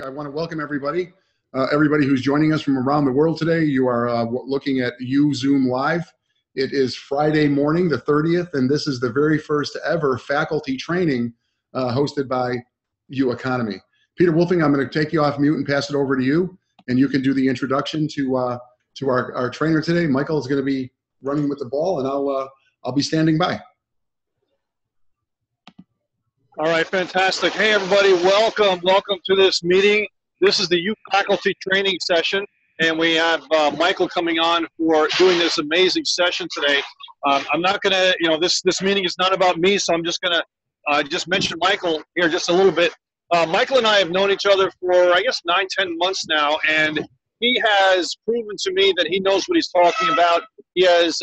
I want to welcome everybody who's joining us from around the world today. You are looking at UZoom Live. It is Friday morning, the 30th, and this is the very first ever faculty training hosted by UEconomy. Peter Wolfing, I'm going to take you off mute and pass it over to you, and you can do the introduction to our trainer today. Michael is going to be running with the ball, and I'll be standing by. All right, fantastic. Hey, everybody, welcome to this meeting. This is the U Faculty Training Session, and we have Michael coming on for doing this amazing session today. I'm not going to, this meeting is not about me, so I'm just going to just mention Michael here just a little bit. Michael and I have known each other for, I guess, 9-10 months now, and he has proven to me that he knows what he's talking about. He has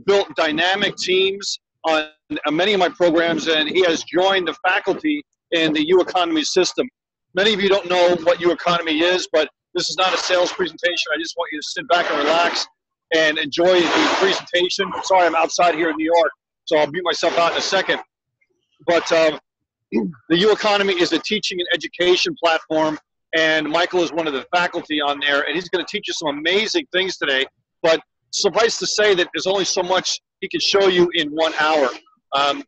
built dynamic teams on many of my programs, and he has joined the faculty in the UEconomy system. Many of you don't know what UEconomy is, but this is not a sales presentation. I just want you to sit back and relax and enjoy the presentation. Sorry, I'm outside here in New York, so I'll mute myself out in a second. But the UEconomy is a teaching and education platform, and Michael is one of the faculty on there, and he's going to teach you some amazing things today. But suffice to say that there's only so much he can show you in 1 hour.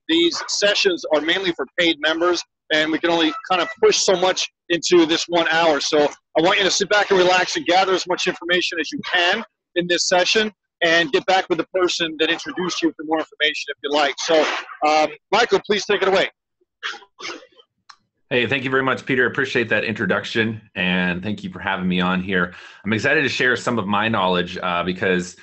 These sessions are mainly for paid members, and we can only kind of push so much into this 1 hour. So I want you to sit back and relax and gather as much information as you can in this session and get back with the person that introduced you for more information if you like. So Michael, please take it away. Hey, thank you very much, Peter. I appreciate that introduction, and thank you for having me on here. I'm excited to share some of my knowledge because,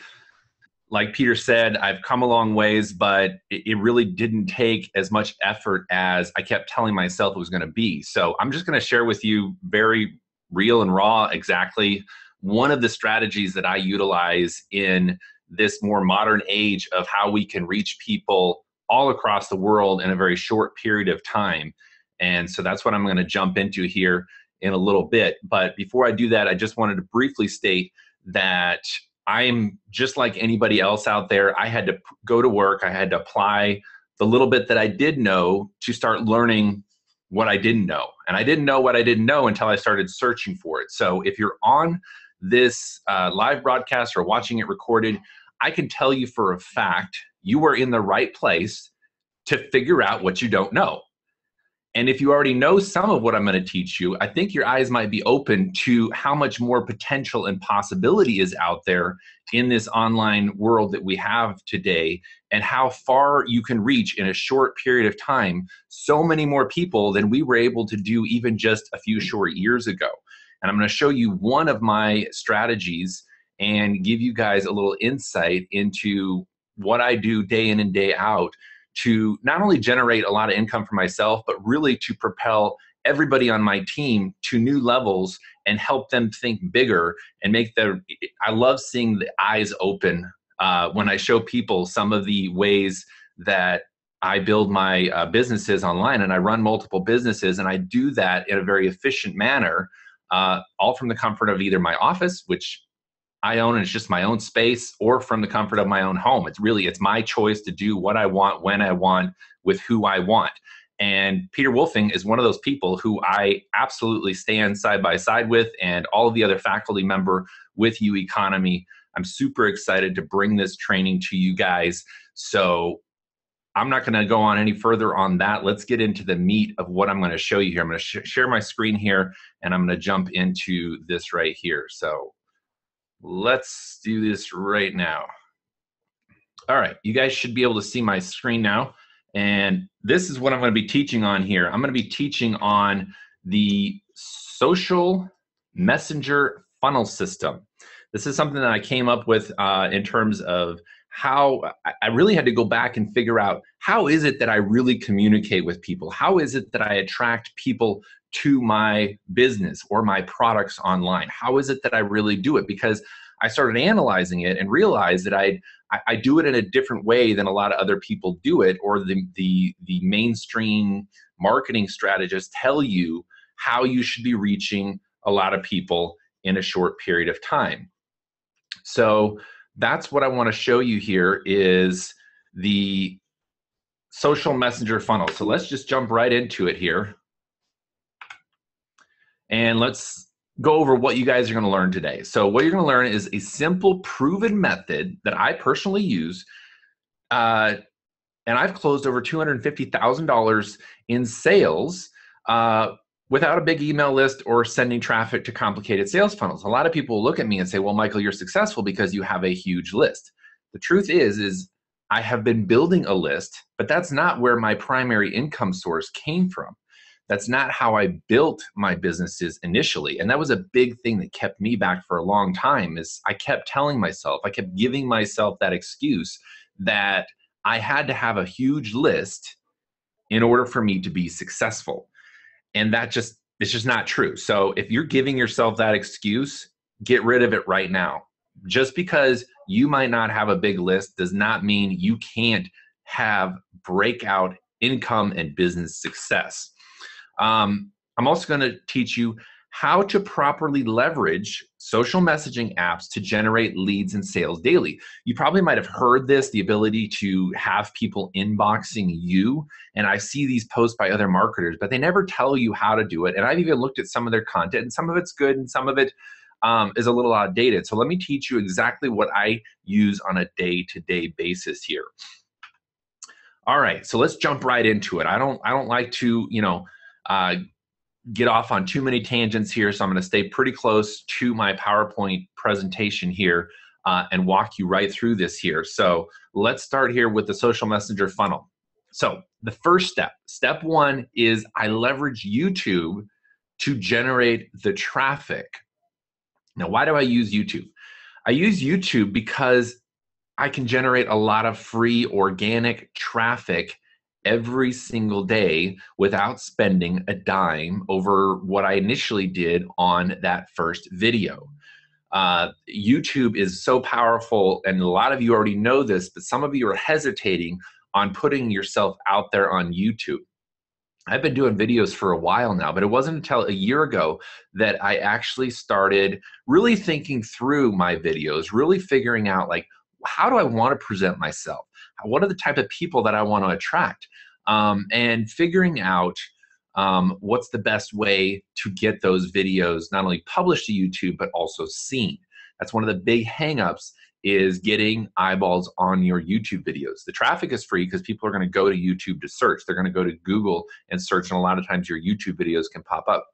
like Peter said, I've come a long ways, but it really didn't take as much effort as I kept telling myself it was going to be. So I'm just going to share with you very real and raw exactly one of the strategies that I utilize in this more modern age of how we can reach people all across the world in a very short period of time. And so that's what I'm going to jump into here in a little bit. But before I do that, I just wanted to briefly state that I'm just like anybody else out there. I had to go to work. I had to apply the little bit that I did know to start learning what I didn't know. And I didn't know what I didn't know until I started searching for it. So if you're on this live broadcast or watching it recorded, I can tell you for a fact you are in the right place to figure out what you don't know. And if you already know some of what I'm going to teach you, I think your eyes might be open to how much more potential and possibility is out there in this online world that we have today, and how far you can reach in a short period of time so many more people than we were able to do even just a few short years ago. And I'm going to show you one of my strategies and give you guys a little insight into what I do day in and day out to not only generate a lot of income for myself, but really to propel everybody on my team to new levels and help them think bigger and make their, I love seeing the eyes open when I show people some of the ways that I build my businesses online, and I run multiple businesses, and I do that in a very efficient manner, all from the comfort of either my office, which I own and it's just my own space, or from the comfort of my own home. It's my choice to do what I want, when I want, with who I want. And Peter Wolfing is one of those people who I absolutely stand side by side with, and all of the other faculty member with UEconomy. I'm super excited to bring this training to you guys. So I'm not going to go on any further on that. Let's get into the meat of what I'm going to show you here. I'm going to share my screen here, and I'm going to jump into this right here. So let's do this right now. All right, you guys should be able to see my screen now. And this is what I'm going to be teaching on here. I'm going to be teaching on the social messenger funnel system. This is something that I came up with in terms of how I really had to go back and figure out, how is it that I really communicate with people? How is it that I attract people to my business or my products online? How is it that I really do it? Because I started analyzing it and realized that I do it in a different way than a lot of other people do it, or the mainstream marketing strategists tell you how you should be reaching a lot of people in a short period of time. So that's what I want to show you here, is the social messenger funnel. So let's just jump right into it here. And let's go over what you guys are going to learn today. So what you're going to learn is a simple, proven method that I personally use. And I've closed over $250,000 in sales without a big email list or sending traffic to complicated sales funnels. A lot of people look at me and say, well, Michael, you're successful because you have a huge list. The truth is I have been building a list, but that's not where my primary income source came from. That's not how I built my businesses initially. And that was a big thing that kept me back for a long time. Is I kept telling myself, I kept giving myself that excuse that I had to have a huge list in order for me to be successful. And it's just not true. So if you're giving yourself that excuse, get rid of it right now. Just because you might not have a big list does not mean you can't have breakout income and business success. I'm also going to teach you how to properly leverage social messaging apps to generate leads and sales daily. You probably might have heard this, the ability to have people inboxing you. And I see these posts by other marketers, but they never tell you how to do it. And I've even looked at some of their content, and some of it's good and some of it is a little outdated. So let me teach you exactly what I use on a day-to-day basis here. All right, so let's jump right into it. I don't like to, get off on too many tangents here, so I'm going to stay pretty close to my PowerPoint presentation here and walk you right through this here. So let's start here with the social messenger funnel. So the first step one is I leverage YouTube to generate the traffic. Now, why do I use YouTube? I use YouTube because I can generate a lot of free organic traffic every single day without spending a dime over what I initially did on that first video. YouTube is so powerful, and a lot of you already know this, but some of you are hesitating on putting yourself out there on YouTube. I've been doing videos for a while now, but it wasn't until a year ago that I actually started really thinking through my videos, really figuring out, like, how do I want to present myself? What are the type of people that I want to attract? And figuring out what's the best way to get those videos not only published to YouTube, but also seen. That's one of the big hangups, is getting eyeballs on your YouTube videos. The traffic is free because people are going to go to YouTube to search. They're going to go to Google and search, and a lot of times your YouTube videos can pop up.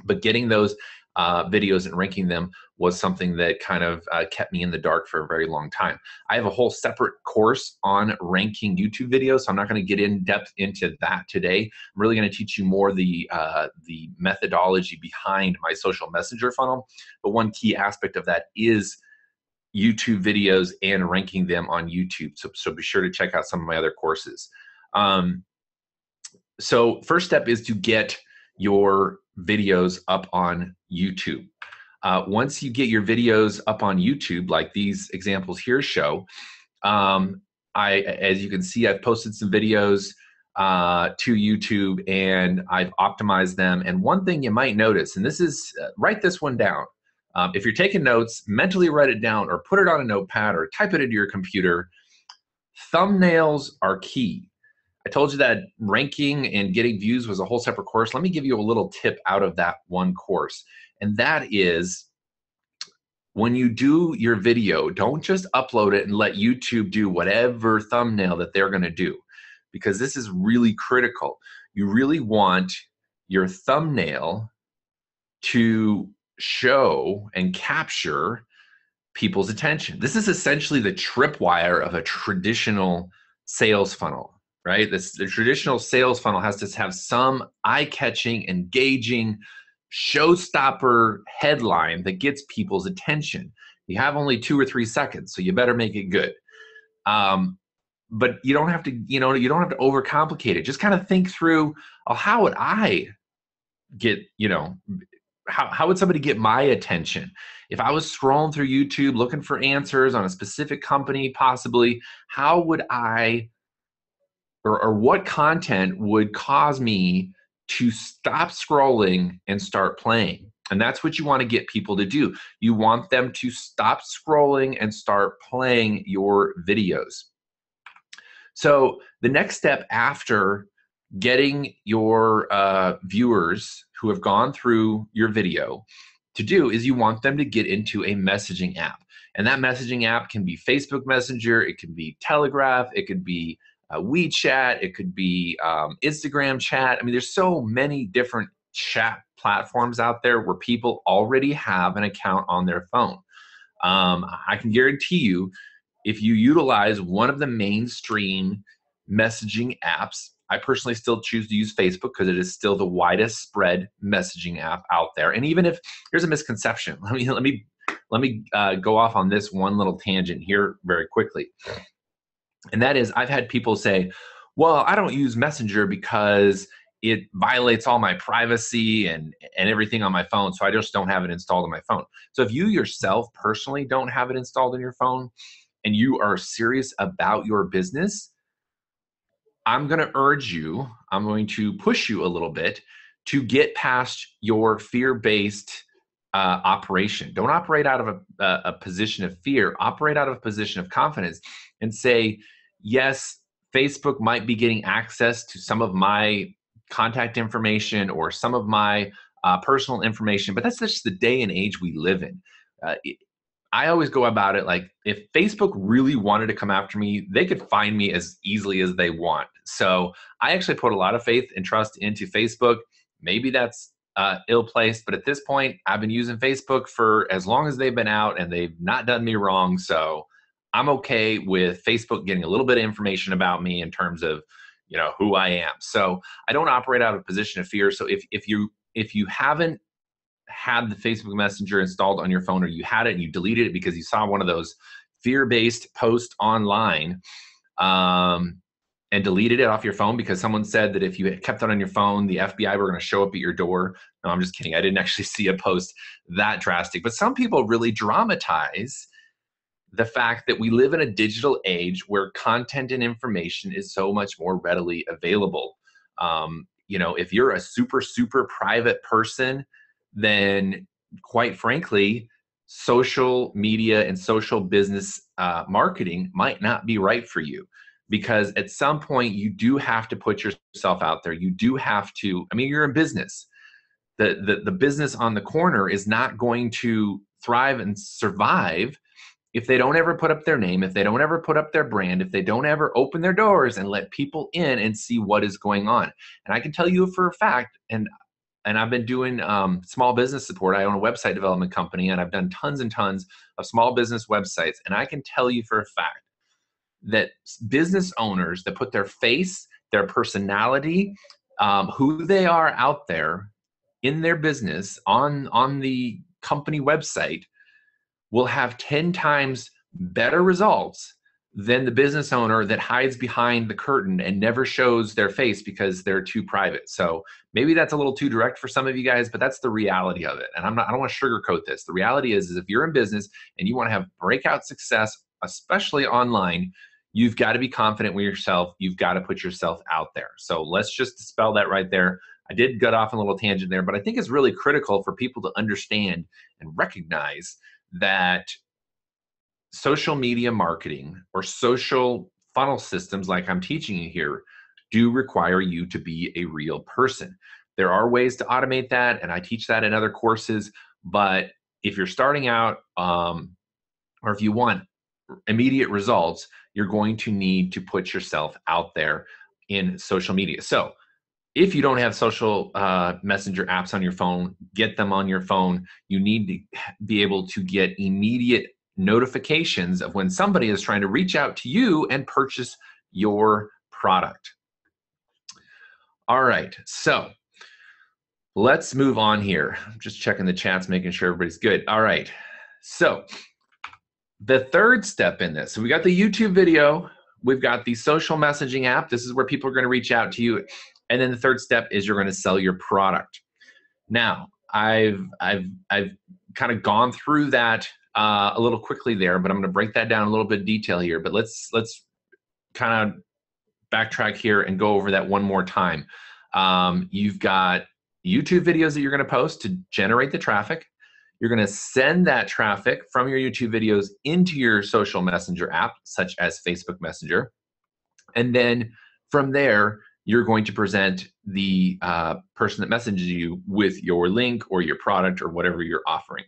But getting those videos and ranking them was something that kind of kept me in the dark for a very long time. I have a whole separate course on ranking YouTube videos, so I'm not going to get in depth into that today. I'm really going to teach you more the methodology behind my social messenger funnel. But one key aspect of that is YouTube videos and ranking them on YouTube. So be sure to check out some of my other courses. So first step is to get your videos up on YouTube. Once you get your videos up on YouTube, like these examples here show, as you can see, I've posted some videos to YouTube, and I've optimized them. And one thing you might notice, and this is, write this one down. If you're taking notes, mentally write it down or put it on a notepad or type it into your computer. Thumbnails are key. I told you that ranking and getting views was a whole separate course. Let me give you a little tip out of that one course. And that is, when you do your video, don't just upload it and let YouTube do whatever thumbnail that they're going to do, because this is really critical. You really want your thumbnail to show and capture people's attention. This is essentially the tripwire of a traditional sales funnel. Right? The traditional sales funnel has to have some eye-catching, engaging, showstopper headline that gets people's attention. You have only 2 or 3 seconds, so you better make it good. But you don't have to, you don't have to overcomplicate it. Just kind of think through, oh, how would I get, how would somebody get my attention? If I was scrolling through YouTube looking for answers on a specific company, possibly, how would I, or what content would cause me to stop scrolling and start playing? And that's what you want to get people to do. You want them to stop scrolling and start playing your videos. So the next step after getting your viewers who have gone through your video to do is you want them to get into a messaging app. And that messaging app can be Facebook Messenger, it can be Telegraph, it could be WeChat, it could be Instagram chat. I mean, there's so many different chat platforms out there where people already have an account on their phone. I can guarantee you, if you utilize one of the mainstream messaging apps, I personally still choose to use Facebook because it is still the widest spread messaging app out there. And even if there's a misconception, let me go off on this one little tangent here very quickly. And that is, I've had people say, well, I don't use Messenger because it violates all my privacy and everything on my phone, so I just don't have it installed on my phone. So if you yourself personally don't have it installed on your phone and you are serious about your business, I'm going to urge you, I'm going to push you a little bit to get past your fear-based operation. Don't operate out of a position of fear. Operate out of a position of confidence and say, yes, Facebook might be getting access to some of my contact information or some of my personal information, but that's just the day and age we live in. I always go about it like, if Facebook really wanted to come after me, they could find me as easily as they want. So I actually put a lot of faith and trust into Facebook. Maybe that's ill-placed, but at this point, I've been using Facebook for as long as they've been out and they've not done me wrong. So I'm okay with Facebook getting a little bit of information about me in terms of, you know, who I am. So I don't operate out of a position of fear. So if you haven't had the Facebook Messenger installed on your phone, or you had it and you deleted it because you saw one of those fear-based posts online and deleted it off your phone because someone said that if you had kept it on your phone, the FBI were going to show up at your door. No, I'm just kidding. I didn't actually see a post that drastic. But some people really dramatize the fact that we live in a digital age where content and information is so much more readily available. You know, if you're a super, super private person, then quite frankly, social media and social business marketing might not be right for you, because at some point you do have to put yourself out there. You do have to, I mean, you're in business. The business on the corner is not going to thrive and survive if they don't ever put up their name, if they don't ever put up their brand, if they don't ever open their doors and let people in and see what is going on. And I can tell you for a fact, and I've been doing small business support. I own a website development company, and I've done tons and tons of small business websites. And I can tell you for a fact that business owners that put their face, their personality, who they are out there in their business on the company website will have 10 times better results than the business owner that hides behind the curtain and never shows their face because they're too private. So maybe that's a little too direct for some of you guys, but that's the reality of it. And I don't want to sugarcoat this. The reality is if you're in business and you want to have breakout success, especially online, you've got to be confident with yourself. You've got to put yourself out there. So let's just dispel that right there. I did gut off on a little tangent there, but I think it's really critical for people to understand and recognize that social media marketing or social funnel systems like I'm teaching you here do require you to be a real person. There are ways to automate that, and I teach that in other courses, but if you're starting out or if you want immediate results, you're going to need to put yourself out there in social media. So if you don't have social messenger apps on your phone, get them on your phone. You need to be able to get immediate notifications of when somebody is trying to reach out to you and purchase your product. All right, so let's move on here. I'm just checking the chats, making sure everybody's good. All right, so the third step in this, so we got the YouTube video, we've got the social messaging app. This is where people are going to reach out to you. And then the third step is you're going to sell your product. Now, I've kind of gone through that a little quickly there, but I'm going to break that down a little bit of detail here. But let's kind of backtrack here and go over that one more time. You've got YouTube videos that you're going to post to generate the traffic. You're going to send that traffic from your YouTube videos into your social messenger app, such as Facebook Messenger. And then from there, you're going to present the person that messages you with your link or your product or whatever you're offering.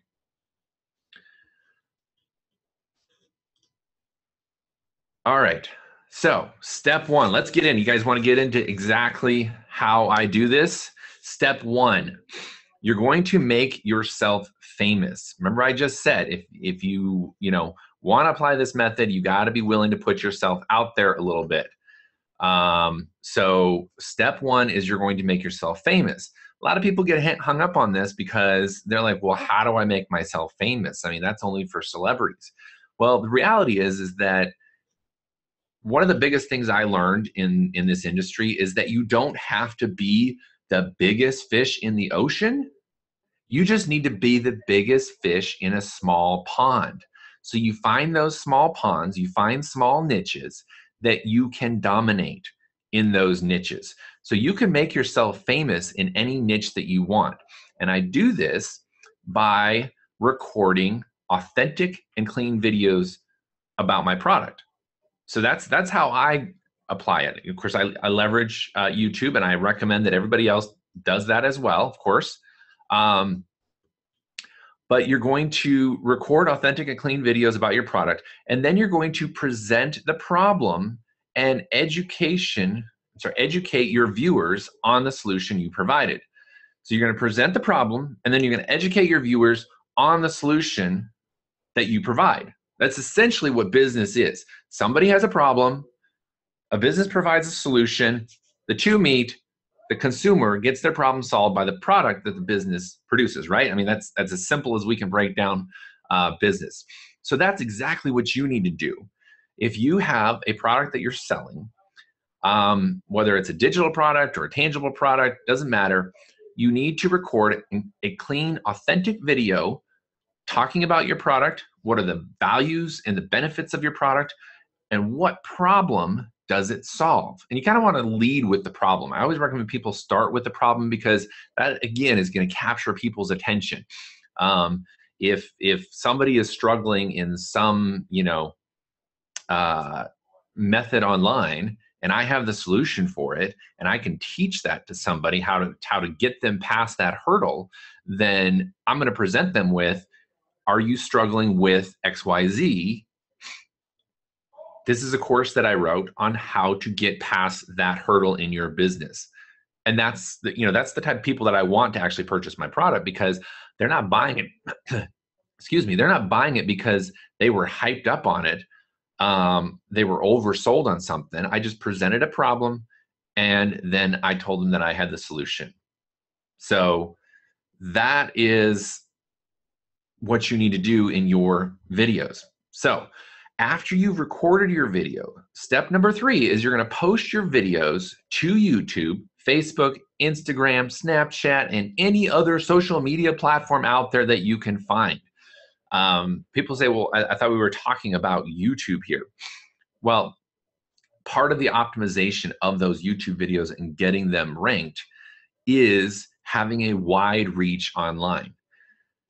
All right, so step one, let's get in. You guys want to get into exactly how I do this? Step one, you're going to make yourself famous. Remember I just said, if you want to apply this method, you got to be willing to put yourself out there a little bit. So step one is you're going to make yourself famous. A lot of people get hung up on this because they're like, well, how do I make myself famous? I mean, that's only for celebrities. Well, the reality is that one of the biggest things I learned in this industry is that you don't have to be the biggest fish in the ocean. You just need to be the biggest fish in a small pond. So you find those small ponds, you find small niches that you can dominate in those niches. So you can make yourself famous in any niche that you want. And I do this by recording authentic and clean videos about my product. So that's how I apply it. Of course, I leverage YouTube, and I recommend that everybody else does that as well, of course. But you're going to record authentic and clean videos about your product, and then you're going to present the problem and educate your viewers on the solution you provided. So you're going to present the problem, and then you're going to educate your viewers on the solution that you provide. That's essentially what business is. Somebody has a problem, a business provides a solution, the two meet, the consumer gets their problem solved by the product that the business produces, right? I mean, that's as simple as we can break down business. So that's exactly what you need to do. If you have a product that you're selling, whether it's a digital product or a tangible product, doesn't matter, you need to record a clean, authentic video talking about your product, what are the values and the benefits of your product, and what problem does it solve? And you kind of want to lead with the problem. I always recommend people start with the problem because that, again, is going to capture people's attention. If somebody is struggling in some, method online, and I have the solution for it, and I can teach that to somebody how to get them past that hurdle, then I'm going to present them with, are you struggling with XYZ? This is a course that I wrote on how to get past that hurdle in your business. And that's the type of people that I want to actually purchase my product, because they're not buying it. Excuse me. They're not buying it because they were hyped up on it. They were oversold on something. I just presented a problem, and then I told them that I had the solution. So that is what you need to do in your videos. So after you've recorded your video, step number 3 is you're going to post your videos to YouTube, Facebook, Instagram, Snapchat, and any other social media platform out there that you can find. People say, well, I thought we were talking about YouTube here. Well, part of the optimization of those YouTube videos and getting them ranked is having a wide reach online.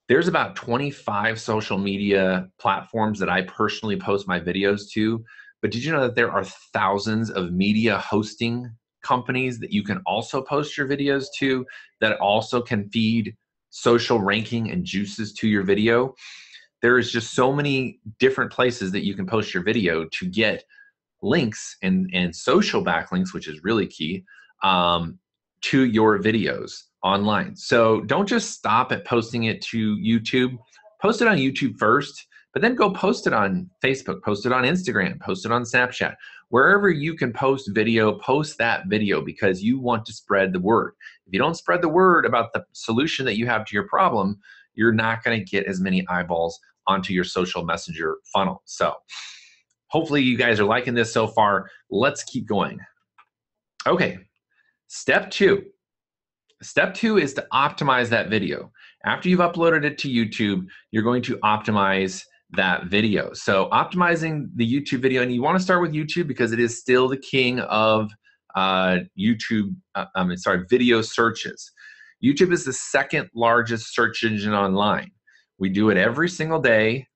There's about 25 social media platforms that I personally post my videos to, but did you know that there are thousands of media hosting companies that you can also post your videos to that also can feed social ranking and juices to your video? There is just so many different places that you can post your video to get links and social backlinks, which is really key, to your videos online. So don't just stop at posting it to YouTube. Post it on YouTube first, but then go post it on Facebook, post it on Instagram, post it on Snapchat. Wherever you can post video, post that video, because you want to spread the word. If you don't spread the word about the solution that you have to your problem, you're not going to get as many eyeballs onto your social messenger funnel. So hopefully you guys are liking this so far. Let's keep going. Okay, step 2. Step 2 is to optimize that video. After you've uploaded it to YouTube, you're going to optimize that video. So optimizing the YouTube video, and you want to start with YouTube because it is still the king of video searches. YouTube is the second largest search engine online. We do it every single day.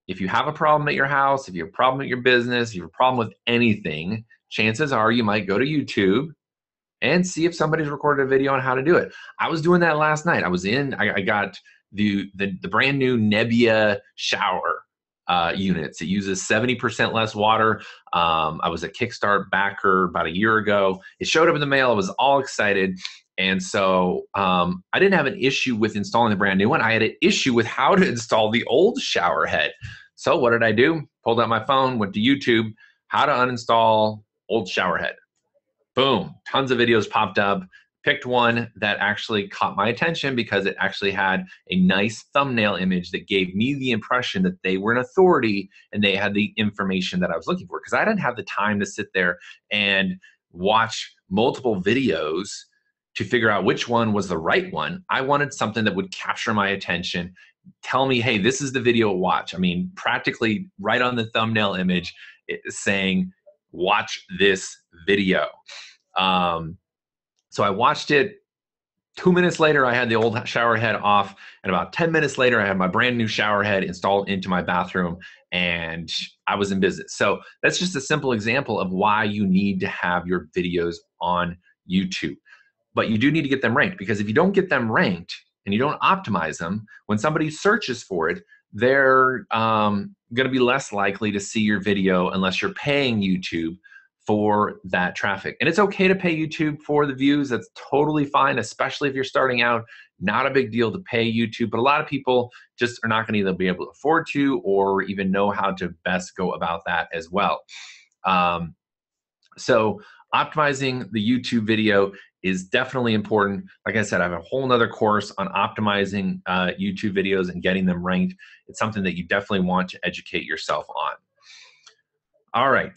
If you have a problem at your house, if you have a problem at your business, if you have a problem with anything, chances are you might go to YouTube and see if somebody's recorded a video on how to do it. I was doing that last night. I got the brand new Nebia shower units. It uses 70% less water. I was a Kickstart backer about a year ago. It showed up in the mail. I was all excited. And so I didn't have an issue with installing the brand new one. I had an issue with how to install the old shower head. So what did I do? Pulled out my phone, went to YouTube, how to uninstall old shower head. Boom, tons of videos popped up. Picked one that actually caught my attention because it actually had a nice thumbnail image that gave me the impression that they were an authority and they had the information that I was looking for. Because I didn't have the time to sit there and watch multiple videos to figure out which one was the right one. I wanted something that would capture my attention, tell me, hey, this is the video to watch. I mean, practically right on the thumbnail image, it's saying, watch this video. So I watched it. 2 minutes later, I had the old shower head off. And about 10 minutes later, I had my brand new shower head installed into my bathroom, and I was in business. So that's just a simple example of why you need to have your videos on YouTube. But you do need to get them ranked, because if you don't get them ranked and you don't optimize them, when somebody searches for it, they're going to be less likely to see your video unless you're paying YouTube for that traffic. And it's okay to pay YouTube for the views. That's totally fine, especially if you're starting out. Not a big deal to pay YouTube, but a lot of people just are not going to either be able to afford to or even know how to best go about that as well. So optimizing the YouTube video is definitely important. Like I said, I have a whole nother course on optimizing YouTube videos and getting them ranked. It's something that you definitely want to educate yourself on. All right.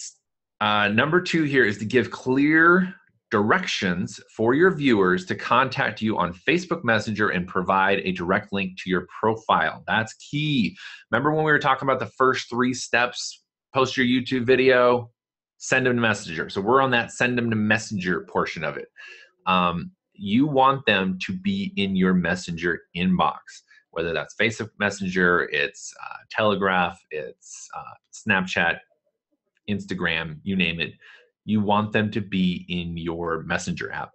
Number 2 here is to give clear directions for your viewers to contact you on Facebook Messenger and provide a direct link to your profile. That's key. Remember when we were talking about the first 3 steps? Post your YouTube video, send them to Messenger. So we're on that send them to Messenger portion of it. You want them to be in your Messenger inbox, whether that's Facebook Messenger, it's Telegraph, it's Snapchat, Instagram, you name it. You want them to be in your Messenger app.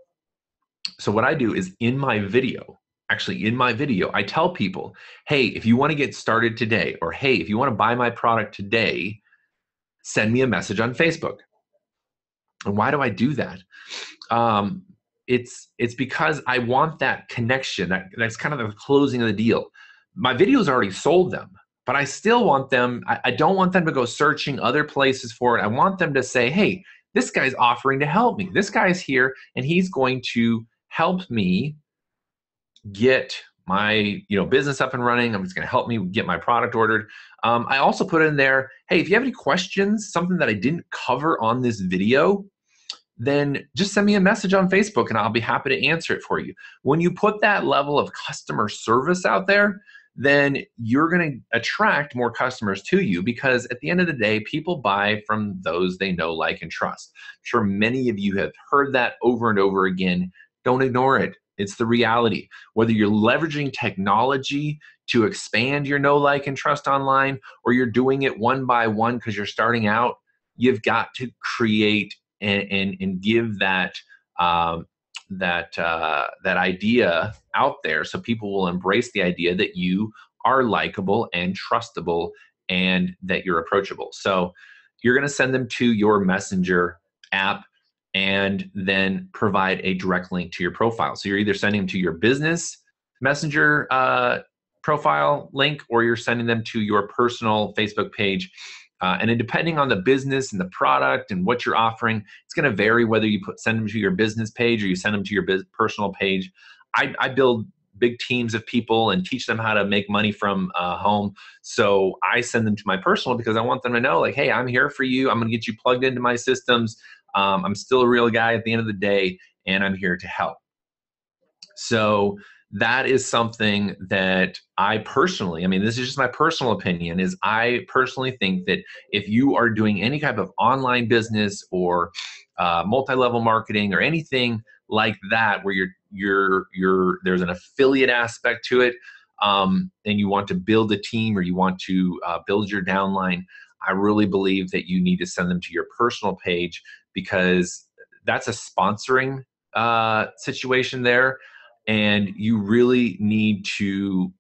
So what I do is in my video, I tell people, hey, if you want to get started today, or hey, if you want to buy my product today, send me a message on Facebook. And why do I do that? It's because I want that connection. That's kind of the closing of the deal. My video's already sold them, but I still want them, I don't want them to go searching other places for it. I want them to say, hey, this guy's offering to help me. This guy's here and he's going to help me get my business up and running. He's going to help me get my product ordered. I also put in there, hey, if you have any questions, something that I didn't cover on this video, then just send me a message on Facebook and I'll be happy to answer it for you. When you put that level of customer service out there, then you're going to attract more customers to you, because at the end of the day, people buy from those they know, like, and trust. I'm sure many of you have heard that over and over again. Don't ignore it. It's the reality. Whether you're leveraging technology to expand your know, like, and trust online, or you're doing it one by one because you're starting out, you've got to create and give that that idea out there, so people will embrace the idea that you are likable and trustable and that you're approachable. So you're going to send them to your Messenger app and then provide a direct link to your profile. So you're either sending them to your business Messenger profile link, or you're sending them to your personal Facebook page. And then depending on the business and the product and what you're offering, it's going to vary whether you send them to your business page or you send them to your personal page. I build big teams of people and teach them how to make money from home. So I send them to my personal because I want them to know, like, hey, I'm here for you. I'm going to get you plugged into my systems. I'm still a real guy at the end of the day, and I'm here to help. So that is something that I personally, this is just my personal opinion, is I personally think that if you are doing any type of online business or multi-level marketing or anything like that, where there's an affiliate aspect to it, and you want to build a team or you want to build your downline, I really believe that you need to send them to your personal page, because that's a sponsoring situation there, and you really need to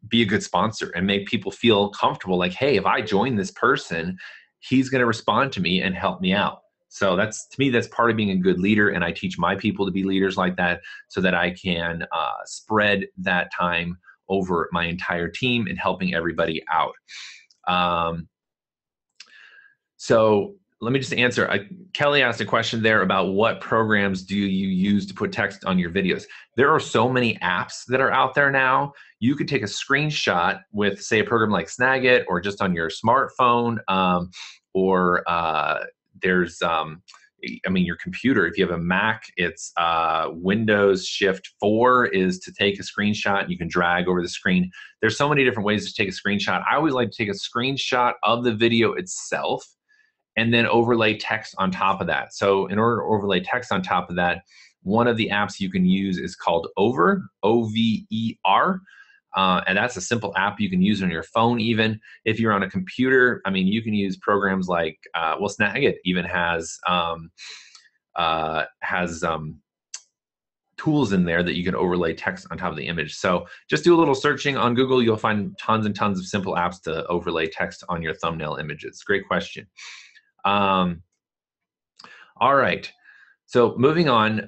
be a good sponsor and make people feel comfortable. Like, hey, if I join this person, he's going to respond to me and help me out. So that's, to me, that's part of being a good leader. And I teach my people to be leaders like that so that I can spread that time over my entire team and helping everybody out. So let me just answer. Kelly asked a question there about what programs do you use to put text on your videos. There are so many apps that are out there now. You could take a screenshot with, say, a program like Snagit or just on your smartphone, or there's, I mean, your computer. If you have a Mac, it's Windows Shift 4 is to take a screenshot and you can drag over the screen. There's so many different ways to take a screenshot. I always like to take a screenshot of the video itself and then overlay text on top of that. So in order to overlay text on top of that, one of the apps you can use is called Over, O-V-E-R. And that's a simple app you can use on your phone even. If you're on a computer, I mean, you can use programs like, well, Snagit even has tools in there that you can overlay text on top of the image. So just do a little searching on Google. You'll find tons and tons of simple apps to overlay text on your thumbnail images. Great question. All right, so moving on.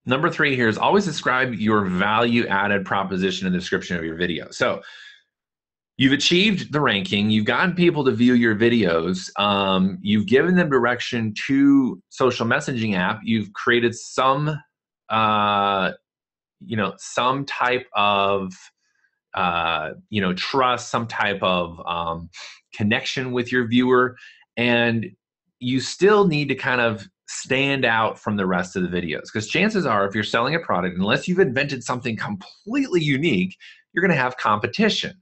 Number 3 here is always describe your value added proposition in the description of your video. So you've achieved the ranking, you've gotten people to view your videos, you've given them direction to social messaging app, you've created some, some type of, trust, some type of connection with your viewer, and you still need to kind of stand out from the rest of the videos. Because chances are, if you're selling a product, unless you've invented something completely unique, you're going to have competition.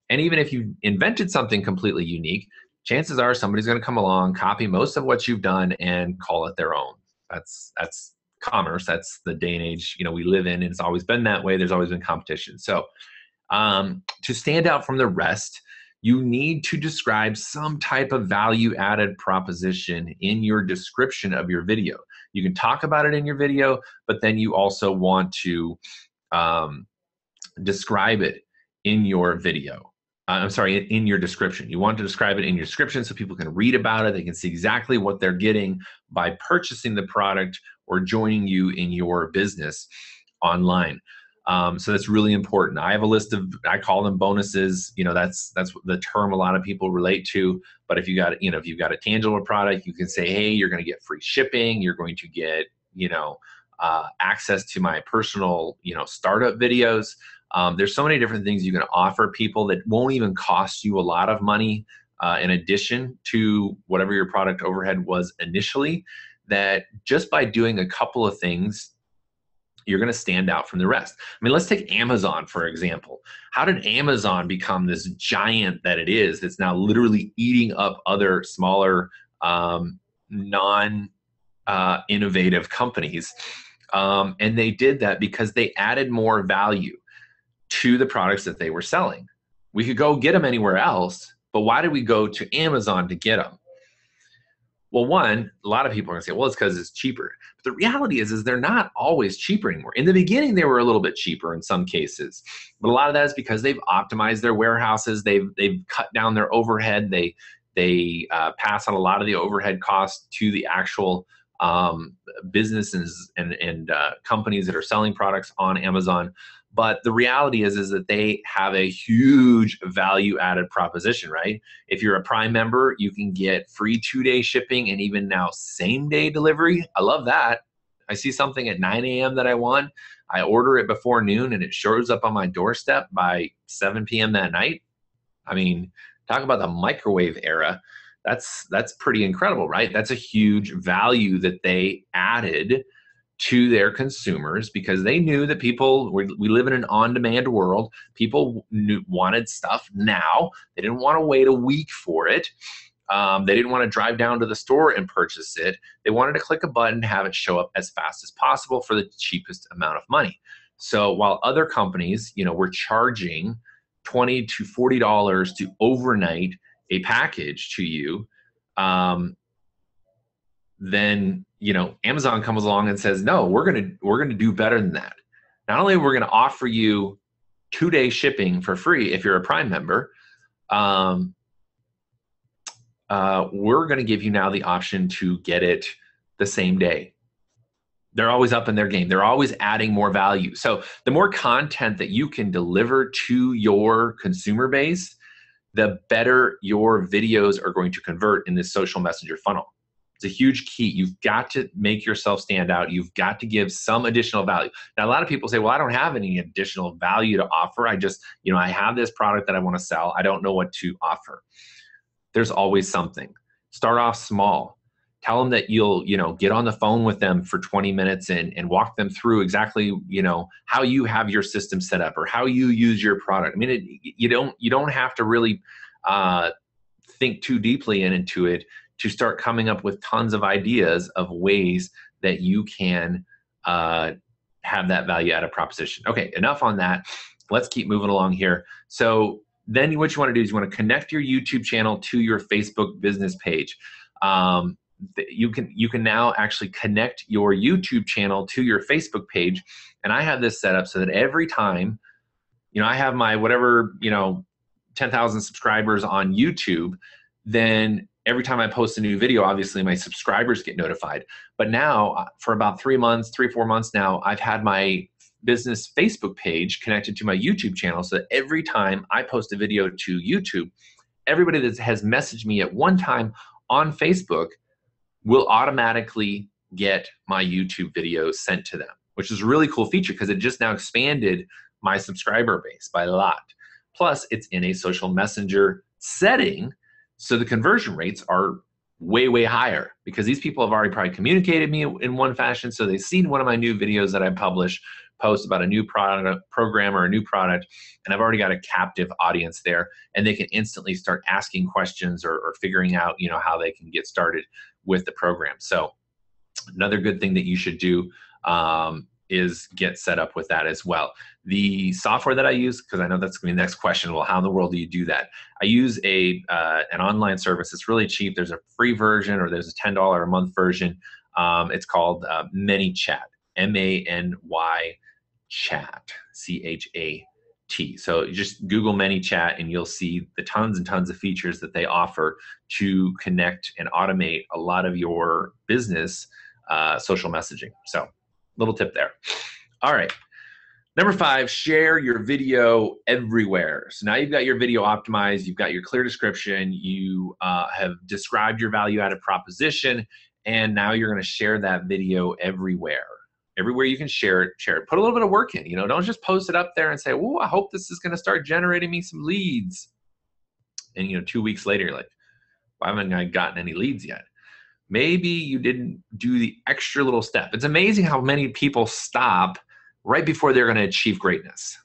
And even if you invented something completely unique, chances are somebody's going to come along, copy most of what you've done, and call it their own. That's commerce. That's the day and age we live in, and it's always been that way. There's always been competition. So to stand out from the rest, you need to describe some type of value-added proposition in your description of your video. You can talk about it in your video, but then you also want to describe it in your video. In your description. You want to describe it in your description so people can read about it. They can see exactly what they're getting by purchasing the product or joining you in your business online. So that's really important. I have a list of, I call them bonuses. That's the term a lot of people relate to. But if you got, if you've got a tangible product, you can say, hey, you're going to get free shipping. You're going to get, access to my personal, startup videos. There's so many different things you can offer people that won't even cost you a lot of money in addition to whatever your product overhead was initially, that just by doing a couple of things, you're going to stand out from the rest. I mean, let's take Amazon, for example. How did Amazon become this giant that it is that's now literally eating up other smaller, non-innovative companies? And they did that because they added more value to the products that they were selling. We could go get them anywhere else, but why did we go to Amazon to get them? Well, one, a lot of people are going to say, well, it's because it's cheaper. But the reality is they're not always cheaper anymore. In the beginning, they were a little bit cheaper in some cases. But a lot of that is because they've optimized their warehouses. They've cut down their overhead. They pass on a lot of the overhead costs to the actual businesses and companies that are selling products on Amazon. But the reality is that they have a huge value-added proposition, right? If you're a Prime member, you can get free 2-day shipping and even now same-day delivery. I love that. I see something at 9 a.m. that I want. I order it before noon and it shows up on my doorstep by 7 p.m. that night. I mean, talk about the microwave era. That's pretty incredible, right? That's a huge value that they added to their consumers because they knew that we live in an on-demand world. People wanted stuff now. They didn't want to wait a week for it. They didn't want to drive down to the store and purchase it. They wanted to click a button, have it show up as fast as possible for the cheapest amount of money. So while other companies, were charging $20 to $40 to overnight a package to you, then, you know, Amazon comes along and says, no, we're going to do better than that. Not only we're going to offer you 2-day shipping for free if you're a Prime member, we're going to give you now the option to get it the same day. They're always up in their game. They're always adding more value. So the more content that you can deliver to your consumer base, the better your videos are going to convert in this social messenger funnel. It's a huge key. You've got to make yourself stand out. You've got to give some additional value. Now, a lot of people say, well, I don't have any additional value to offer. I just, you know, I have this product that I want to sell. I don't know what to offer. There's always something. Start off small. Tell them that you'll, you know, get on the phone with them for 20 minutes and walk them through exactly, you know, how you have your system set up or how you use your product. I mean, you don't have to really think too deeply into it to start coming up with tons of ideas of ways that you can have that value added proposition. Okay, enough on that. Let's keep moving along here. So then what you want to do is you want to connect your YouTube channel to your Facebook business page. You can now actually connect your YouTube channel to your Facebook page. And I have this set up so that every time, you know, I have my whatever, you know, 10,000 subscribers on YouTube, then every time I post a new video, obviously my subscribers get notified. But now for about 3 months, 3-4 months now, I've had my business Facebook page connected to my YouTube channel so that every time I post a video to YouTube, everybody that has messaged me at one time on Facebook will automatically get my YouTube videos sent to them, which is a really cool feature because it just now expanded my subscriber base by a lot. Plus, it's in a social messenger setting, so the conversion rates are way, way higher because these people have already probably communicated me in one fashion, so they've seen one of my new videos that I publish, post about a new product, program or a new product, and I've already got a captive audience there, and they can instantly start asking questions or figuring out, you know, how they can get started with the program. So another good thing that you should do is get set up with that as well. The software that I use, because I know that's going to be the next question, well, how in the world do you do that? I use an online service. It's really cheap. There's a free version or there's a $10 a month version. It's called ManyChat, M-A-N-Y Chat, C-H-A-T. So you just Google ManyChat and you'll see the tons and tons of features that they offer to connect and automate a lot of your business social messaging. So little tip there. All right. Number 5, share your video everywhere. So now you've got your video optimized, you've got your clear description, you have described your value-added proposition, and now you're going to share that video everywhere. Everywhere you can share it, share it. Put a little bit of work in. You know, don't just post it up there and say, "Oh, I hope this is going to start generating me some leads." And you know, 2 weeks later, you're like, "Why haven't I gotten any leads yet?" Maybe you didn't do the extra little step. It's amazing how many people stop right before they're going to achieve greatness.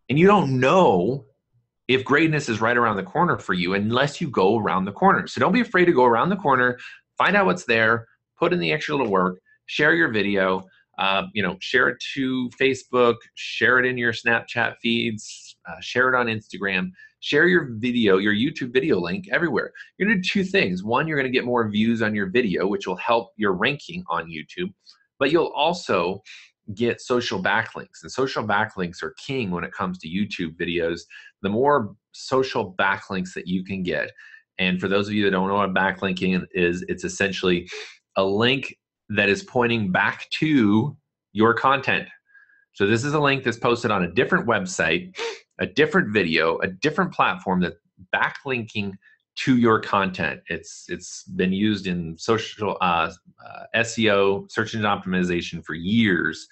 And you don't know if greatness is right around the corner for you unless you go around the corner. So don't be afraid to go around the corner, find out what's there, put in the extra little work, share your video, you know, share it to Facebook, share it in your Snapchat feeds, share it on Instagram, share your video, your YouTube video link everywhere. You're going to do 2 things. One, you're going to get more views on your video, which will help your ranking on YouTube, but you'll also get social backlinks. And social backlinks are king when it comes to YouTube videos. The more social backlinks that you can get, and for those of you that don't know what backlinking is, it's essentially a link that is pointing back to your content. So this is a link that's posted on a different website, a different video, a different platform that's backlinking to your content. It's been used in social SEO, search engine optimization for years,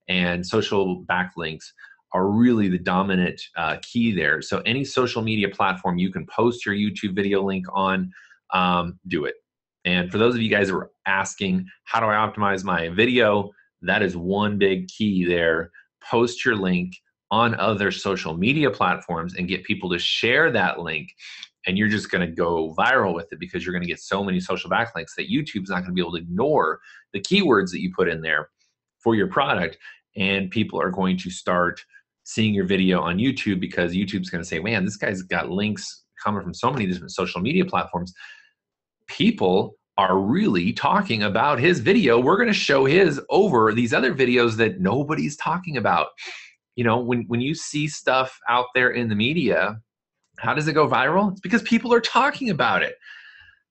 and social backlinks are really the dominant key there. So any social media platform you can post your YouTube video link on, do it. And for those of you guys who are asking, how do I optimize my video? That is one big key there. Post your link on other social media platforms and get people to share that link. And you're just going to go viral with it because you're going to get so many social backlinks that YouTube's not going to be able to ignore the keywords that you put in there for your product. And people are going to start seeing your video on YouTube because YouTube's going to say, man, this guy's got links coming from so many different social media platforms. People are really talking about his video. We're going to show his over these other videos that nobody's talking about. You know, when you see stuff out there in the media, how does it go viral? It's because people are talking about it.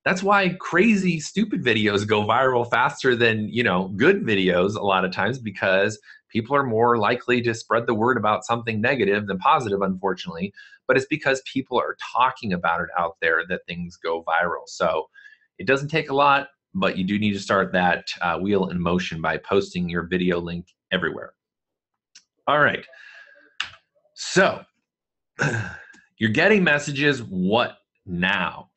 That's why crazy, stupid videos go viral faster than, you know, good videos a lot of times, because people are more likely to spread the word about something negative than positive, unfortunately. But it's because people are talking about it out there that things go viral. So it doesn't take a lot, but you do need to start that wheel in motion by posting your video link everywhere. All right. So you're getting messages. What now?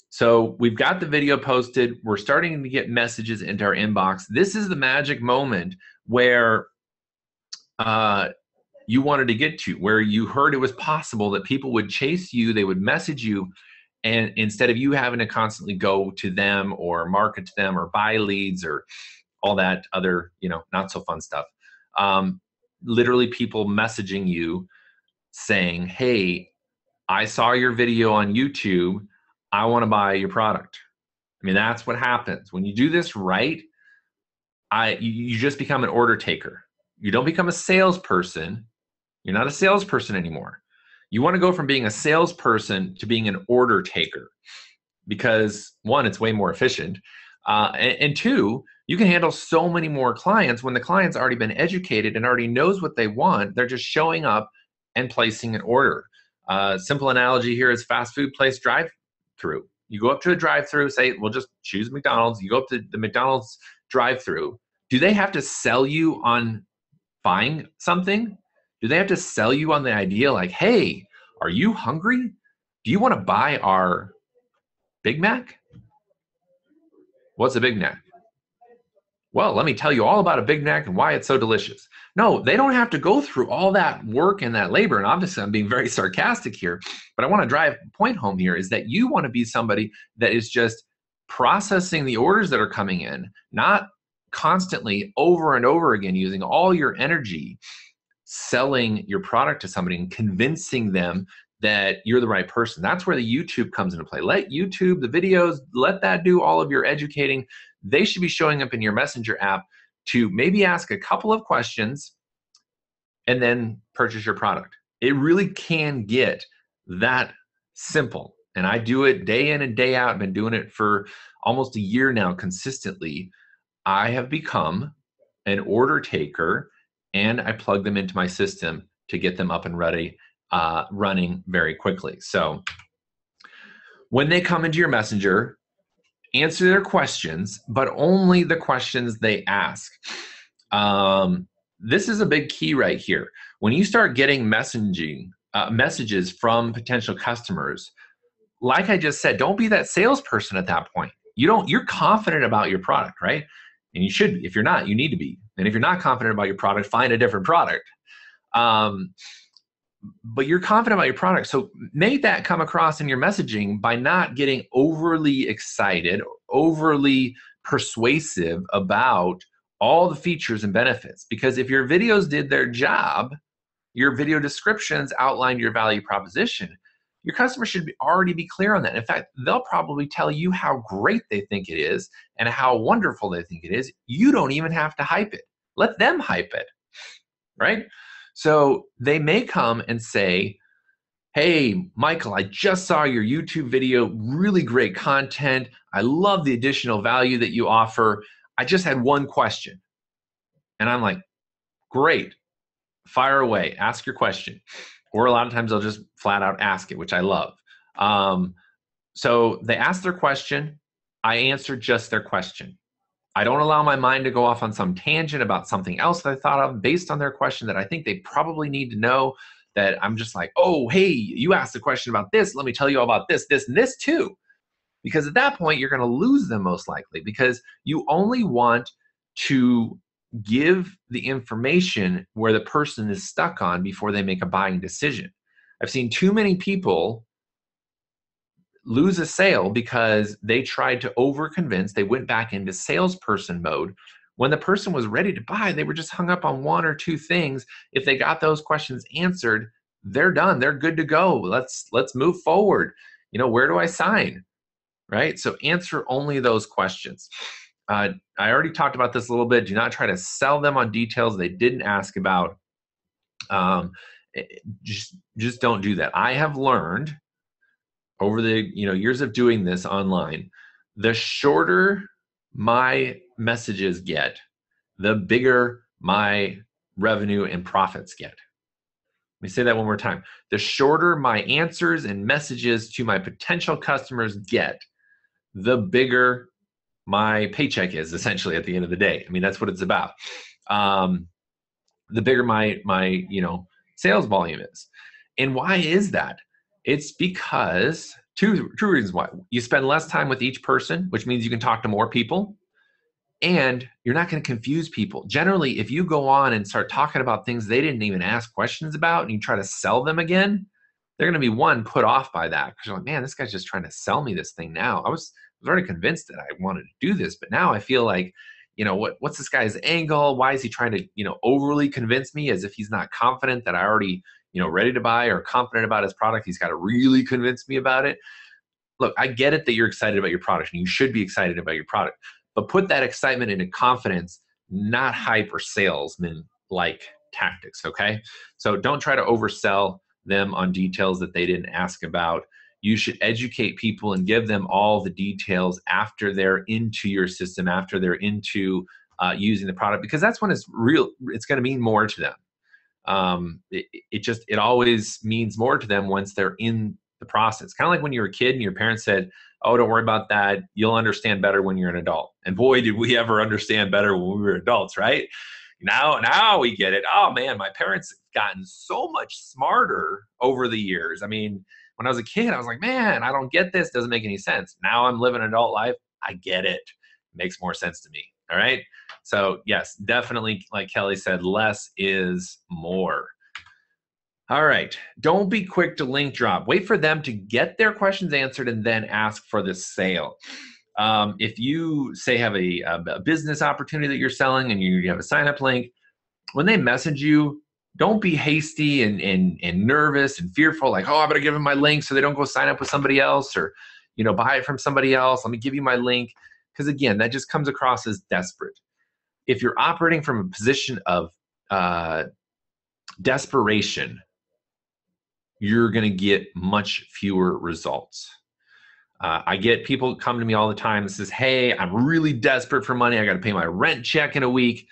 So we've got the video posted. We're starting to get messages into our inbox. This is the magic moment where you wanted to get to, where you heard it was possible that people would chase you, they would message you, and instead of you having to constantly go to them or market to them or buy leads or all that other, you know, not so fun stuff. Literally people messaging you saying, hey, I saw your video on YouTube. I want to buy your product. I mean, that's what happens. When you do this right, you just become an order taker. You don't become a salesperson. You're not a salesperson anymore. You want to go from being a salesperson to being an order taker, because one, it's way more efficient. And two, you can handle so many more clients when the client's already been educated and already knows what they want. They're just showing up and placing an order. Simple analogy here is fast food place drive-through. You go up to a drive-through, say, well, just choose McDonald's. You go up to the McDonald's drive-through. Do they have to sell you on buying something? Do they have to sell you on the idea like, hey, are you hungry? Do you want to buy our Big Mac? What's a Big Mac? Well, let me tell you all about a Big Mac and why it's so delicious. No, they don't have to go through all that work and that labor. And obviously I'm being very sarcastic here, but I want to drive a point home here is that you want to be somebody that is just processing the orders that are coming in, not constantly over and over again using all your energy selling your product to somebody and convincing them that you're the right person. That's where the YouTube comes into play. Let YouTube, the videos, let that do all of your educating. They should be showing up in your Messenger app to maybe ask a couple of questions and then purchase your product. It really can get that simple. And I do it day in and day out. I've been doing it for almost a year now consistently. I have become an order taker, and I plug them into my system to get them up and ready, running very quickly. So when they come into your Messenger, answer their questions, but only the questions they ask. This is a big key right here. When you start getting messages from potential customers, like I just said, don't be that salesperson at that point. You're confident about your product, right? And you should be. If you're not, you need to be. And if you're not confident about your product, find a different product. But you're confident about your product. So make that come across in your messaging by not getting overly excited, overly persuasive about all the features and benefits. Because if your videos did their job, your video descriptions outlined your value proposition, your customer should already be clear on that. In fact, they'll probably tell you how great they think it is and how wonderful they think it is. You don't even have to hype it. Let them hype it, right? So they may come and say, hey, Michael, I just saw your YouTube video, really great content. I love the additional value that you offer. I just had one question. And I'm like, great, fire away, ask your question. Or a lot of times they'll just flat out ask it, which I love. So they ask their question. I answer just their question. I don't allow my mind to go off on some tangent about something else that I thought of based on their question that I think they probably need to know, that I'm just like, oh, hey, you asked a question about this. Let me tell you all about this, this, and this too. Because at that point, you're going to lose them most likely, because you only want to give the information where the person is stuck on before they make a buying decision. I've seen too many people lose a sale because they tried to over-convince. They went back into salesperson mode. When the person was ready to buy, they were just hung up on one or two things. If they got those questions answered, they're done. They're good to go. Let's move forward. You know, where do I sign? right? So answer only those questions. I already talked about this a little bit. Do not try to sell them on details they didn't ask about. Just don't do that. I have learned over the years of doing this online, the shorter my messages get, the bigger my revenue and profits get. Let me say that one more time. The shorter my answers and messages to my potential customers get, the bigger my paycheck is, essentially, at the end of the day. I mean, that's what it's about. The bigger my sales volume is. And why is that? It's because two reasons why. You spend less time with each person, which means you can talk to more people, and you're not going to confuse people. Generally, if you go on and start talking about things they didn't even ask questions about and you try to sell them again, they're going to be put off by that, because you're like, man, this guy's just trying to sell me this thing now. I was already convinced that I wanted to do this, but now I feel like, what's this guy's angle? Why is he trying to, overly convince me, as if he's not confident that I already, ready to buy, or confident about his product? He's got to really convince me about it. Look, I get it that you're excited about your product, and you should be excited about your product, but put that excitement into confidence, not hype or salesman-like tactics, okay? So don't try to oversell them on details that they didn't ask about. You should educate people and give them all the details after they're into your system, after they're into using the product, because that's when it's going to mean more to them. It always means more to them once they're in the process. Kind of like when you were a kid and your parents said, oh, don't worry about that, you'll understand better when you're an adult. And boy, did we ever understand better when we were adults, right? Now we get it. Oh man, my parents have gotten so much smarter over the years. I mean, when I was a kid, I was like, man, I don't get this. Doesn't make any sense. Now I'm living an adult life. I get it. Makes more sense to me. All right. So yes, definitely, like Kelly said, less is more. All right. Don't be quick to link drop. Wait for them to get their questions answered and then ask for the sale. If you say have a business opportunity that you're selling and you have a sign up link, when they message you, don't be hasty and nervous and fearful, like, oh, I better give them my link so they don't go sign up with somebody else, or, buy it from somebody else. Let me give you my link. Because again, that just comes across as desperate. If you're operating from a position of desperation, you're going to get much fewer results. I get people come to me all the time and says, hey, I'm really desperate for money. I got to pay my rent check in a week.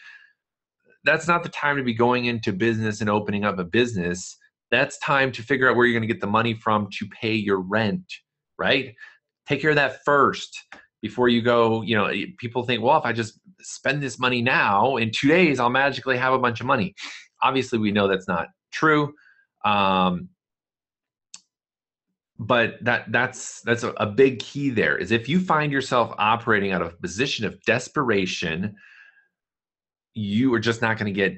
That's not the time to be going into business and opening up a business. That's time to figure out where you're going to get the money from to pay your rent, right? Take care of that first before you go. People think, well, if I just spend this money now, in 2 days, I'll magically have a bunch of money. Obviously, we know that's not true. But that's a big key there, is if you find yourself operating out of a position of desperation, you are just not going to get,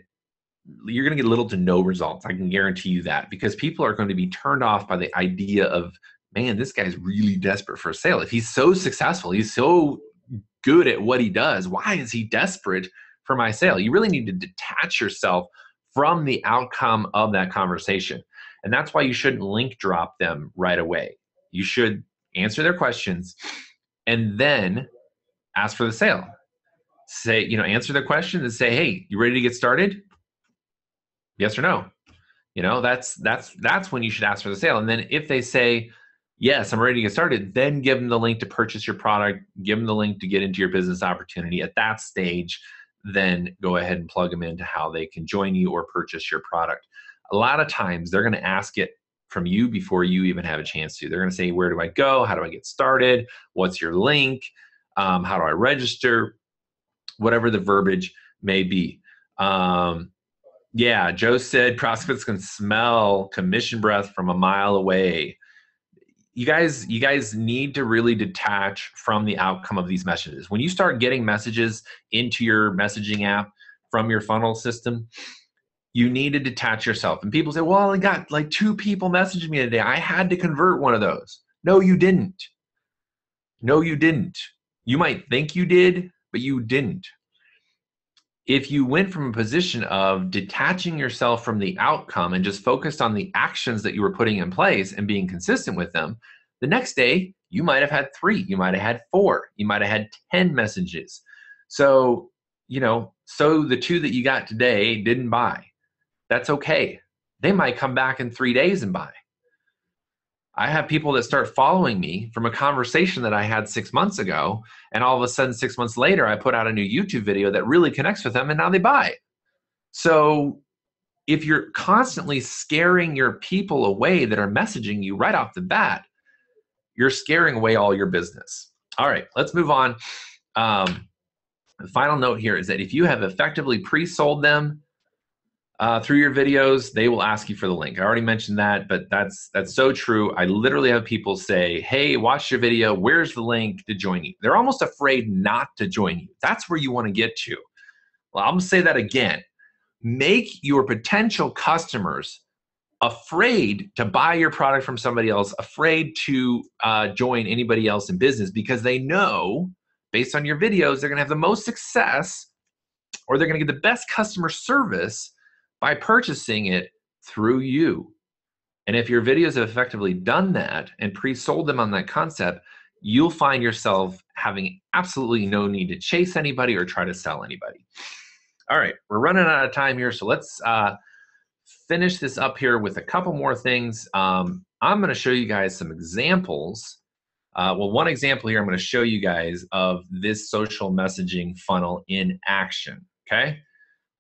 you're going to get little to no results. I can guarantee you that, because people are going to be turned off by the idea of, man, this guy's really desperate for a sale. If he's so successful, he's so good at what he does, why is he desperate for my sale? You really need to detach yourself from the outcome of that conversation. And that's why you shouldn't link drop them right away. You should answer their questions and then ask for the sale. Say, answer their questions and say, hey, you ready to get started? Yes or no? That's when you should ask for the sale. And then if they say, yes, I'm ready to get started, then give them the link to purchase your product, give them the link to get into your business opportunity. At that stage, then go ahead and plug them into how they can join you or purchase your product. A lot of times they're going to ask it from you before you even have a chance to. They're going to say, where do I go? How do I get started? What's your link? How do I register? Whatever the verbiage may be. Yeah, Joe said prospects can smell commission breath from a mile away. You guys need to really detach from the outcome of these messages. When you start getting messages into your messaging app from your funnel system, you need to detach yourself. And people say, well, I got like 2 people messaging me today. I had to convert one of those. No, you didn't. No, you didn't. You might think you did, but you didn't. If you went from a position of detaching yourself from the outcome and just focused on the actions that you were putting in place and being consistent with them, the next day You might have had 3, you might have had 4, you might have had 10 messages. So, so the 2 that you got today didn't buy. That's okay. They might come back in 3 days and buy. I have people that start following me from a conversation that I had 6 months ago, and all of a sudden 6 months later, I put out a new YouTube video that really connects with them, and now they buy. So if you're constantly scaring your people away that are messaging you right off the bat, you're scaring away all your business. All right, let's move on. The final note here is that if you have effectively pre-sold them through your videos, they will ask you for the link. I already mentioned that, but that's so true. I literally have people say, hey, watch your video. Where's the link to join you? They're almost afraid not to join you. That's where you want to get to. Well, I'm going to say that again. Make your potential customers afraid to buy your product from somebody else, afraid to join anybody else in business, because they know, based on your videos, they're going to have the most success, or they're going to get the best customer service by purchasing it through you. And if your videos have effectively done that and pre-sold them on that concept, you'll find yourself having absolutely no need to chase anybody or try to sell anybody. All right, we're running out of time here, so let's finish this up here with a couple more things. I'm going to show you guys some examples. Well, one example here I'm going to show you guys of this social messaging funnel in action, okay?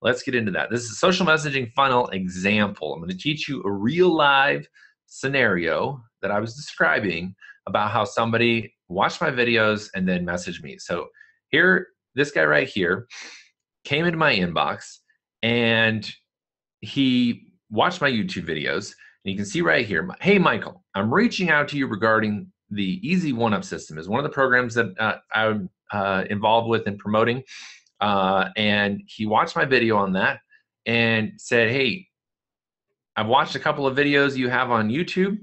Let's get into that. This is a social messaging funnel example. I'm going to teach you a real live scenario that I was describing about how somebody watched my videos and then messaged me. So here, this guy right here came into my inbox and he watched my YouTube videos. And you can see right here, hey, Michael, I'm reaching out to you regarding the Easy One-Up system. Is one of the programs that I'm involved with in promoting. And he watched my video on that and said, hey, I've watched a couple of videos you have on YouTube,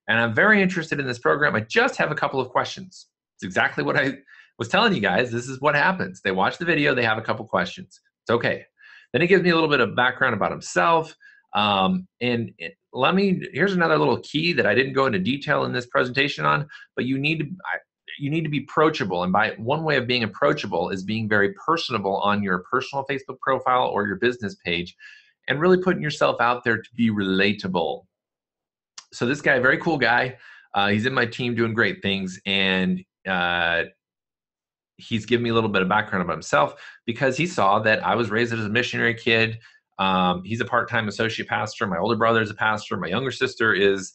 and I'm very interested in this program. I just have a couple of questions. It's exactly what I was telling you guys. This is what happens. They watch the video, they have a couple questions. It's okay. Then he gives me a little bit of background about himself. Here's another little key that I didn't go into detail in this presentation on, but you need to be approachable. And by one way of being approachable is being very personable on your personal Facebook profile or your business page, and really putting yourself out there to be relatable. So this guy, very cool guy, he's in my team doing great things, and he's given me a little bit of background about himself because he saw that I was raised as a missionary kid. He's a part-time associate pastor. My older brother is a pastor. My younger sister is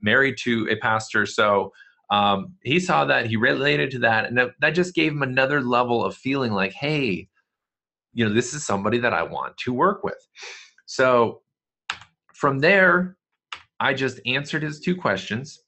married to a pastor. So he saw that, he related to that, and that just gave him another level of feeling like, hey, this is somebody that I want to work with. So from there, I just answered his 2 questions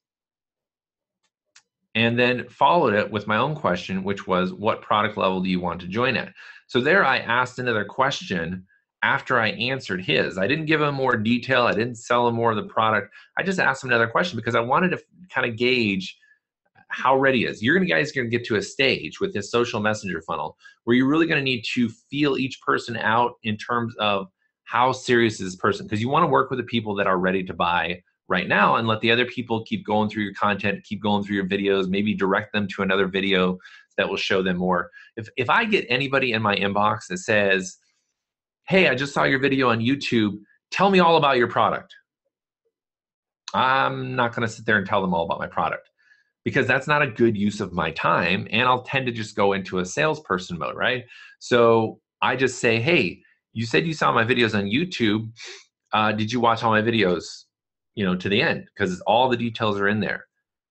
and then followed it with my own question, which was, what product level do you want to join at? So there I asked another question after I answered his. I didn't give him more detail. I didn't sell him more of the product. I just asked him another question because I wanted to kind of gauge how ready he is. You're guys going to get to a stage with this social messenger funnel where you're really going to need to feel each person out in terms of how serious is this person, because you want to work with the people that are ready to buy right now and let the other people keep going through your content, keep going through your videos, maybe direct them to another video that will show them more. If I get anybody in my inbox that says, hey, I just saw your video on YouTube, tell me all about your product, I'm not going to sit there and tell them all about my product, because that's not a good use of my time, and I'll tend to just go into a salesperson mode, right? So I just say, hey, you said you saw my videos on YouTube. Did you watch all my videos, to the end? Because all the details are in there.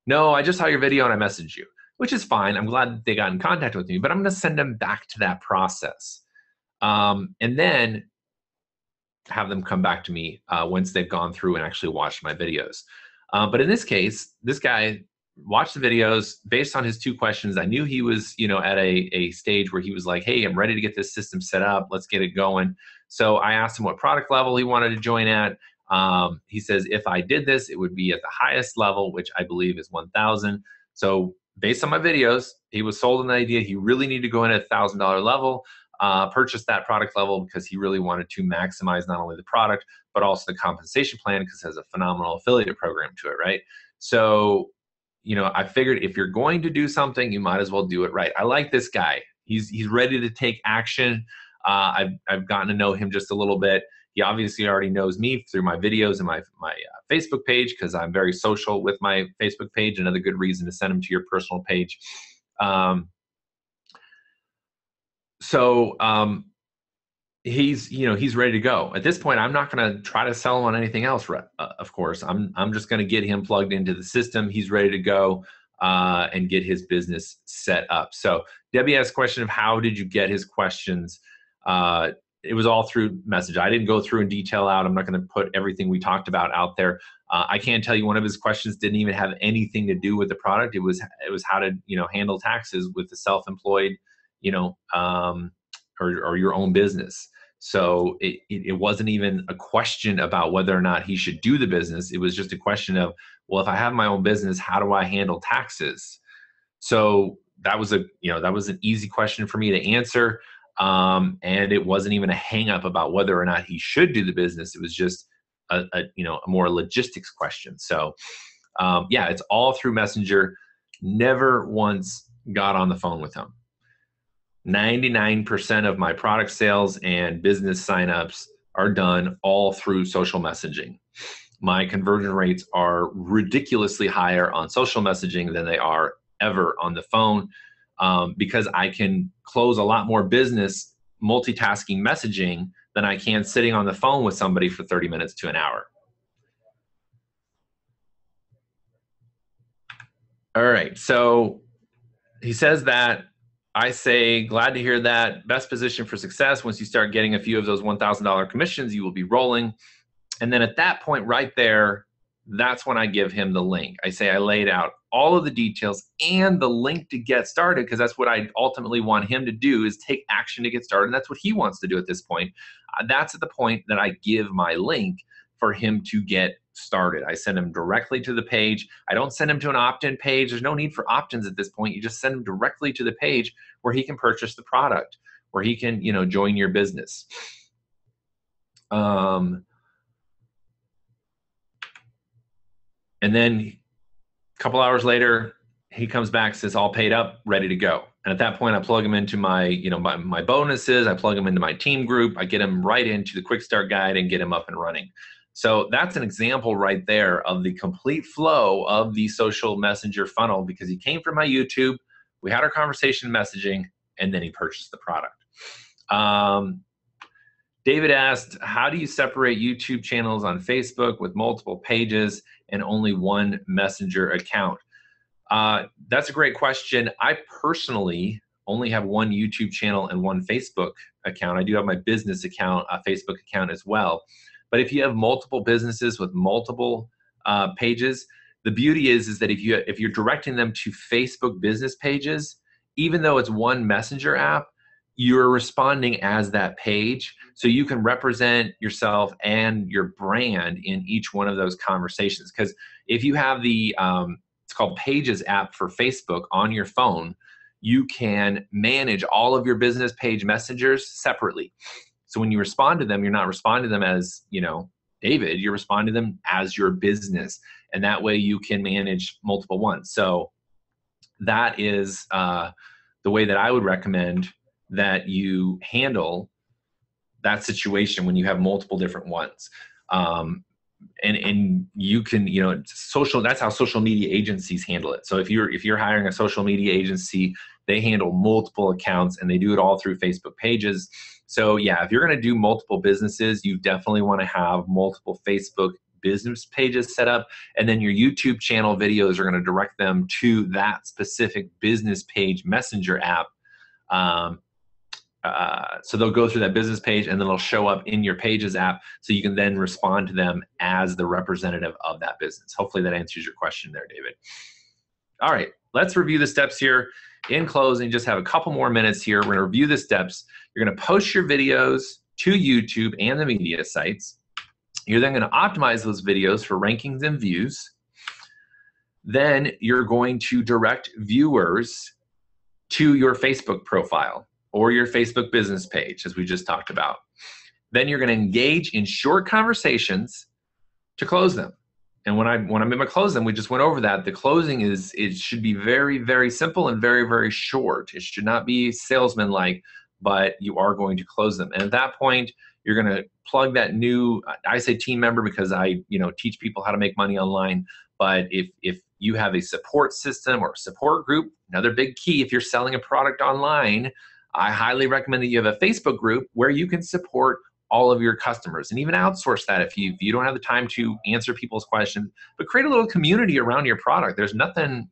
No, I just saw your video and I messaged you, which is fine. I'm glad that they got in contact with me, but I'm going to send them back to that process. And then have them come back to me once they've gone through and actually watched my videos. But in this case, this guy watched the videos based on his 2 questions. I knew he was, at a stage where he was like, hey, I'm ready to get this system set up. Let's get it going. So I asked him what product level he wanted to join at. He says, if I did this, it would be at the highest level, which I believe is 1,000. So based on my videos, he was sold on the idea he really needed to go in at $1,000 level, purchase that product level because he really wanted to maximize not only the product, but also the compensation plan, because it has a phenomenal affiliate program to it, right? So I figured if you're going to do something, you might as well do it right. I like this guy. He's ready to take action. I've gotten to know him just a little bit. He obviously already knows me through my videos and my Facebook page, because I'm very social with my Facebook page. Another good reason to send him to your personal page. He's ready to go. At this point, I'm not going to try to sell him on anything else. Of course, I'm just going to get him plugged into the system. He's ready to go and get his business set up. So Debbie asked a question of how did you get his questions? It was all through message. I didn't go through in detail out. I'm not going to put everything we talked about out there. I can tell you one of his questions didn't even have anything to do with the product. It was how to handle taxes with the self-employed, or your own business. So it wasn't even a question about whether or not he should do the business. It was just a question of, well, if I have my own business, how do I handle taxes? So that was an easy question for me to answer. And it wasn't even a hang up about whether or not he should do the business. It was just a more logistics question. So it's all through Messenger. Never once got on the phone with him. 99% of my product sales and business signups are done all through social messaging. My conversion rates are ridiculously higher on social messaging than they are ever on the phone, because I can close a lot more business multitasking messaging than I can sitting on the phone with somebody for 30 minutes to an hour. All right, so he says that. I say, glad to hear that. Best position for success. Once you start getting a few of those $1,000 commissions, you will be rolling. And then at that point right there, that's when I give him the link. I say I laid out all of the details and the link to get started, because that's what I ultimately want him to do, is take action to get started. And that's what he wants to do at this point. That's at the point that I give my link for him to get started. I send him directly to the page. I don't send him to an opt-in page. There's no need for opt-ins at this point. You just send him directly to the page where he can purchase the product, where he can, join your business. And then a couple hours later, he comes back, says, all paid up, ready to go. And at that point, I plug him into my, my bonuses. I plug him into my team group. I get him right into the quick start guide and get him up and running. So that's an example right there of the complete flow of the social messenger funnel, because he came from my YouTube, we had our conversation messaging, and then he purchased the product. David asked, how do you separate YouTube channels on Facebook with multiple pages and only one messenger account? That's a great question. I personally only have one YouTube channel and one Facebook account. I do have my business account, a Facebook account as well. But if you have multiple businesses with multiple pages, the beauty is that if you're directing them to Facebook business pages, even though it's one messenger app, you're responding as that page. So you can represent yourself and your brand in each one of those conversations. Because if you have the, it's called Pages app for Facebook on your phone, you can manage all of your business page messengers separately. So when you respond to them, you're not responding to them as, David, you're responding to them as your business. And that way you can manage multiple ones. So that is the way that I would recommend that you handle that situation when you have multiple different ones. And you can, social, that's how social media agencies handle it. So if you're hiring a social media agency, they handle multiple accounts and they do it all through Facebook pages. So yeah, if you're going to do multiple businesses, you definitely want to have multiple Facebook business pages set up. And then your YouTube channel videos are going to direct them to that specific business page messenger app. So they'll go through that business page and then it'll show up in your Pages app, so you can then respond to them as the representative of that business. Hopefully that answers your question there, David. All right, let's review the steps here. In closing, just have a couple more minutes here. We're gonna review the steps. You're gonna post your videos to YouTube and the media sites. You're then gonna optimize those videos for rankings and views. Then you're going to direct viewers to your Facebook profile or your Facebook business page, as we just talked about. Then you're gonna engage in short conversations to close them. And when I'm in my closing, we just went over that. The closing it should be very, very simple and very, very short. It should not be salesman-like, but you are going to close them. And at that point, you're going to plug that new, I say team member because I teach people how to make money online. But if you have a support system or support group, another big key, if you're selling a product online, I highly recommend that you have a Facebook group where you can support all of your customers, and even outsource that if you don't have the time to answer people's questions, but create a little community around your product. There's nothing,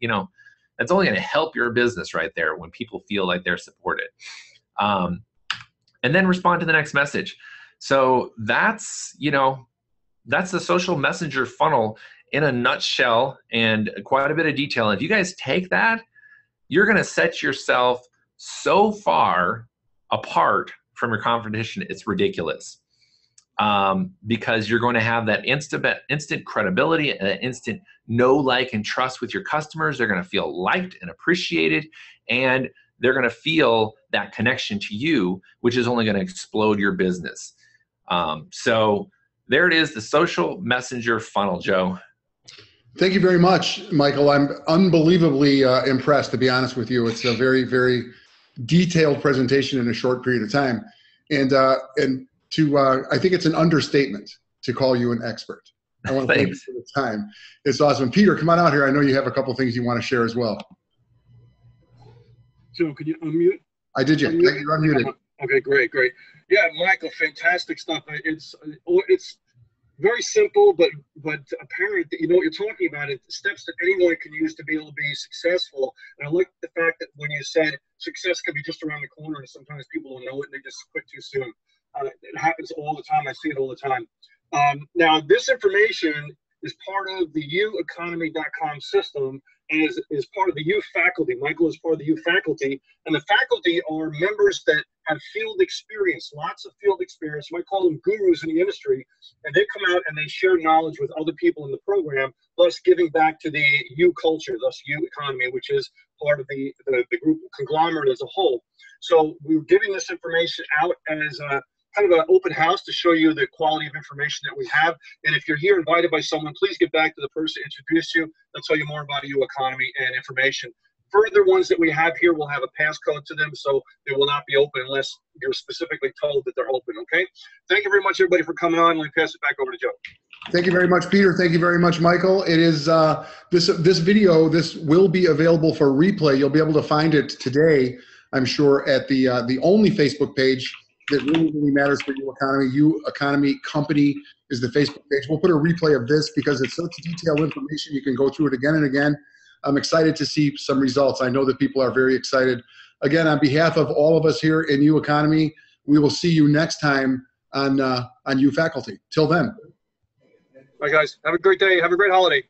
that's only going to help your business right there when people feel like they're supported. And then respond to the next message. So that's the social messenger funnel in a nutshell and quite a bit of detail. And if you guys take that, you're going to set yourself so far apart from your competition, it's ridiculous. Because you're going to have that instant credibility, instant know, like, and trust with your customers. They're going to feel liked and appreciated, and they're going to feel that connection to you, which is only going to explode your business. So there it is, the social messenger funnel, Joe. Thank you very much, Michael. I'm unbelievably impressed, to be honest with you. It's a very, very detailed presentation in a short period of time. And I think it's an understatement to call you an expert. I want to thank you for the time. It's awesome. Peter, come on out here. I know you have a couple things you want to share as well. So could you unmute? I did. You're unmuted. Okay, great. Yeah, Michael, fantastic stuff. It's very simple, but apparent that you know what you're talking about. It's steps that anyone can use to be able to be successful. And I like the fact that when you said success could be just around the corner, and sometimes people don't know it and they just quit too soon. It happens all the time. I see it all the time. Now, this information is part of the ueconomy.com system and is part of the U faculty. Michael is part of the U faculty, and the faculty are members that have field experience, lots of field experience. You might call them gurus in the industry, and they come out and they share knowledge with other people in the program, thus giving back to the U culture, thus U economy, which is part of the group conglomerate as a whole. So we're giving this information out as a kind of an open house to show you the quality of information that we have. And if you're here invited by someone, please get back to the person who introduced you. They'll tell you more about U economy and information. Further ones that we have here will have a passcode to them, so they will not be open unless you're specifically told that they're open, okay? Thank you very much, everybody, for coming on. Let me pass it back over to Joe. Thank you very much, Peter. Thank you very much, Michael. It is this video, this will be available for replay. You'll be able to find it today, I'm sure, at the only Facebook page that really, really matters for U Economy. U Economy Company is the Facebook page. We'll put a replay of this because it's such detailed information. You can go through it again and again. I'm excited to see some results. I know that people are very excited. Again, on behalf of all of us here in U Economy, we will see you next time on U Faculty. Till then. Bye, guys. Have a great day. Have a great holiday.